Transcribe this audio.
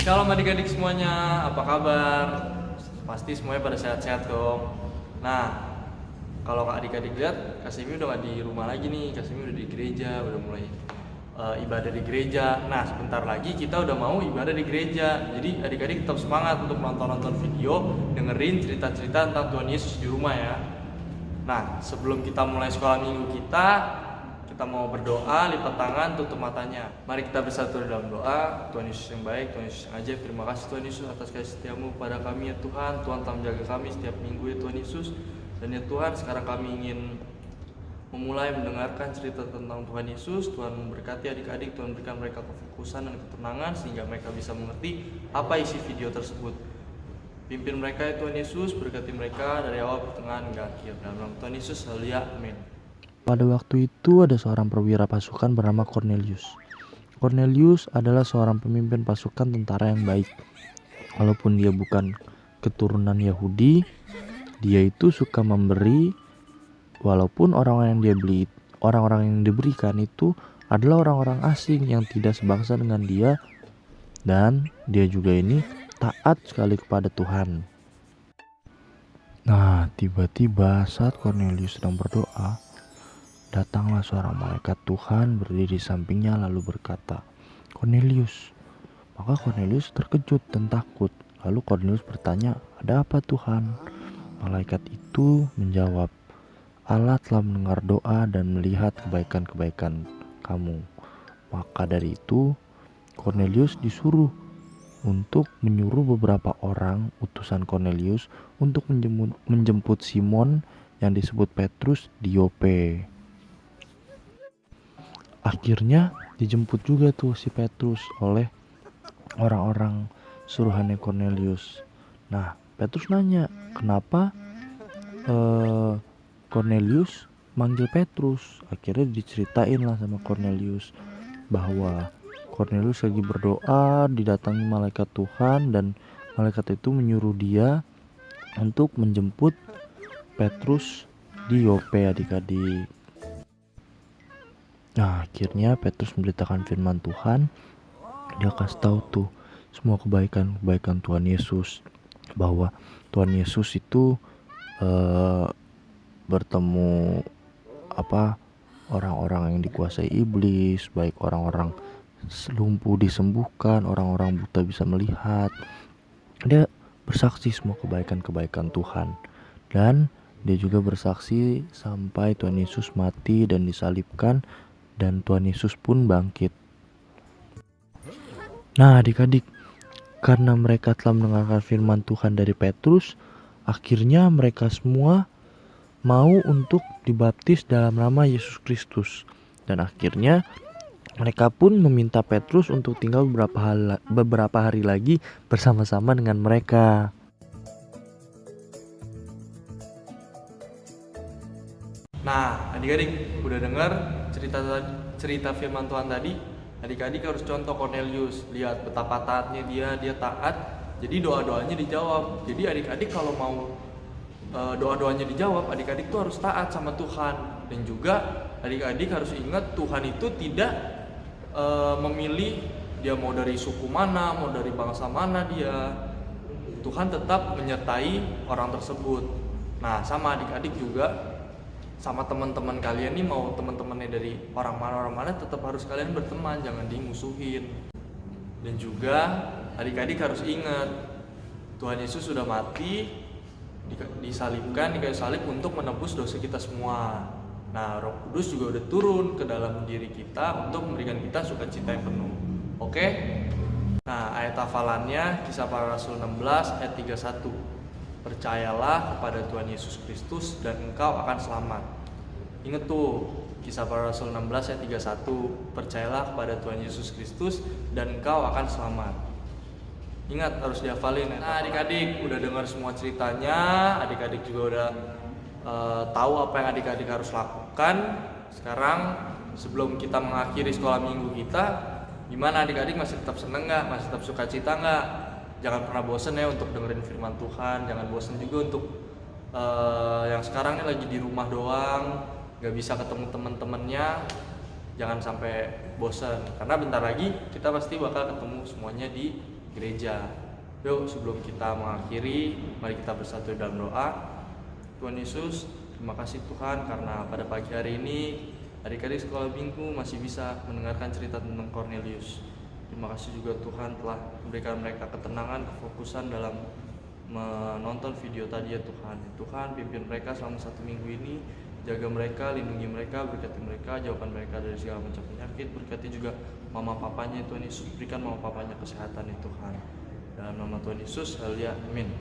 Shalom adik-adik semuanya, apa kabar? Pasti semuanya pada sehat-sehat dong. Nah, kalau adik-adik lihat, Kasimi udah gak di rumah lagi nih. Kasimi udah di gereja, udah mulai ibadah di gereja. Nah, sebentar lagi kita udah mau ibadah di gereja. Jadi adik-adik tetap semangat untuk nonton-nonton video, dengerin cerita-cerita tentang Tuhan Yesus di rumah ya. Nah, sebelum kita mulai sekolah minggu kita mau berdoa, lipat tangan, tutup matanya. Mari kita bersatu dalam doa. Tuhan Yesus yang baik, Tuhan Yesus yang ajaib, terima kasih Tuhan Yesus atas kasih setiamu pada kami ya Tuhan. Tuhan telah menjaga kami setiap minggu ya Tuhan Yesus. Dan ya Tuhan, sekarang kami ingin memulai mendengarkan cerita tentang Tuhan Yesus. Tuhan memberkati adik-adik, Tuhan berikan mereka kefokusan dan ketenangan sehingga mereka bisa mengerti apa isi video tersebut. Pimpin mereka ya Tuhan Yesus, berkati mereka dari awal, pertengahan, hingga akhir. Dalam nama Tuhan Yesus, haleluya, amin. Pada waktu itu ada seorang perwira pasukan bernama Cornelius. Cornelius adalah seorang pemimpin pasukan tentara yang baik. Walaupun dia bukan keturunan Yahudi, dia itu suka memberi, walaupun orang-orang yang diberikan itu adalah orang-orang asing yang tidak sebangsa dengan dia, dan dia juga ini taat sekali kepada Tuhan. Nah, tiba-tiba saat Cornelius sedang berdoa, datanglah seorang malaikat Tuhan berdiri di sampingnya lalu berkata, "Cornelius." Maka Cornelius terkejut dan takut. Lalu Cornelius bertanya, "Ada apa Tuhan?" Malaikat itu menjawab, "Allah telah mendengar doa dan melihat kebaikan-kebaikan kamu." Maka dari itu Cornelius disuruh untuk menyuruh beberapa orang utusan Cornelius untuk menjemput Simon yang disebut Petrus di Yope. Akhirnya dijemput juga tuh si Petrus oleh orang-orang suruhannya Cornelius. Nah, Petrus nanya, kenapa Cornelius manggil Petrus? Akhirnya diceritain lah sama Cornelius bahwa Cornelius lagi berdoa, didatangi malaikat Tuhan, dan malaikat itu menyuruh dia untuk menjemput Petrus di Yope adik-adik. Nah, akhirnya Petrus memberitakan firman Tuhan. Dia kasih tahu tuh semua kebaikan-kebaikan Tuhan Yesus, bahwa Tuhan Yesus itu bertemu orang-orang yang dikuasai iblis, baik orang-orang lumpuh disembuhkan, orang-orang buta bisa melihat. Dia bersaksi semua kebaikan-kebaikan Tuhan, dan dia juga bersaksi sampai Tuhan Yesus mati dan disalibkan, dan Tuhan Yesus pun bangkit. Nah, adik-adik, karena mereka telah mendengarkan firman Tuhan dari Petrus, akhirnya mereka semua mau untuk dibaptis dalam nama Yesus Kristus. Dan akhirnya mereka pun meminta Petrus untuk tinggal beberapa hari lagi bersama-sama dengan mereka. Nah, adik-adik udah dengar cerita firman Tuhan tadi? Adik-adik harus contoh Cornelius, lihat betapa taatnya dia taat. Jadi doa-doanya dijawab. Jadi adik-adik kalau mau doa-doanya dijawab, adik-adik tuh harus taat sama Tuhan. Dan juga adik-adik harus ingat Tuhan itu tidak memilih dia mau dari suku mana, mau dari bangsa mana dia. Tuhan tetap menyertai orang tersebut. Nah, sama adik-adik juga, sama teman-teman kalian nih, mau teman-temannya dari orang mana tetap harus kalian berteman, jangan dimusuhin. Dan juga adik-adik harus ingat Tuhan Yesus sudah mati, disalibkan di kayu salib untuk menebus dosa kita semua. Nah, Roh Kudus juga udah turun ke dalam diri kita untuk memberikan kita sukacita yang penuh. Oke? Nah, ayat hafalannya Kisah Para Rasul 16 ayat 31. Percayalah kepada Tuhan Yesus Kristus dan engkau akan selamat. Ingat tuh, Kisah Para Rasul 16 ayat 31. Percayalah kepada Tuhan Yesus Kristus dan engkau akan selamat. Ingat, harus dihafalin. Nah, adik-adik udah dengar semua ceritanya, adik-adik juga udah tahu apa yang adik-adik harus lakukan. Sekarang sebelum kita mengakhiri sekolah minggu kita, gimana adik-adik, masih tetap seneng gak? Masih tetap suka cita gak? Jangan pernah bosen ya untuk dengerin firman Tuhan. Jangan bosen juga untuk yang sekarang ini lagi di rumah doang, gak bisa ketemu temen-temennya. Jangan sampai bosen, karena bentar lagi kita pasti bakal ketemu semuanya di gereja. Yuk, sebelum kita mengakhiri, mari kita bersatu dalam doa. Tuhan Yesus, terima kasih Tuhan karena pada pagi hari ini adik-adik sekolah minggu masih bisa mendengarkan cerita tentang Cornelius. Terima kasih juga Tuhan telah memberikan mereka ketenangan, kefokusan dalam menonton video tadi ya Tuhan. Tuhan, pimpin mereka selama 1 minggu ini, jaga mereka, lindungi mereka, berkati mereka, jauhkan mereka dari segala macam penyakit, berkati juga mama papanya Tuhan Yesus, berikan mama papanya kesehatan ya Tuhan. Dalam nama Tuhan Yesus, haleluya, amin.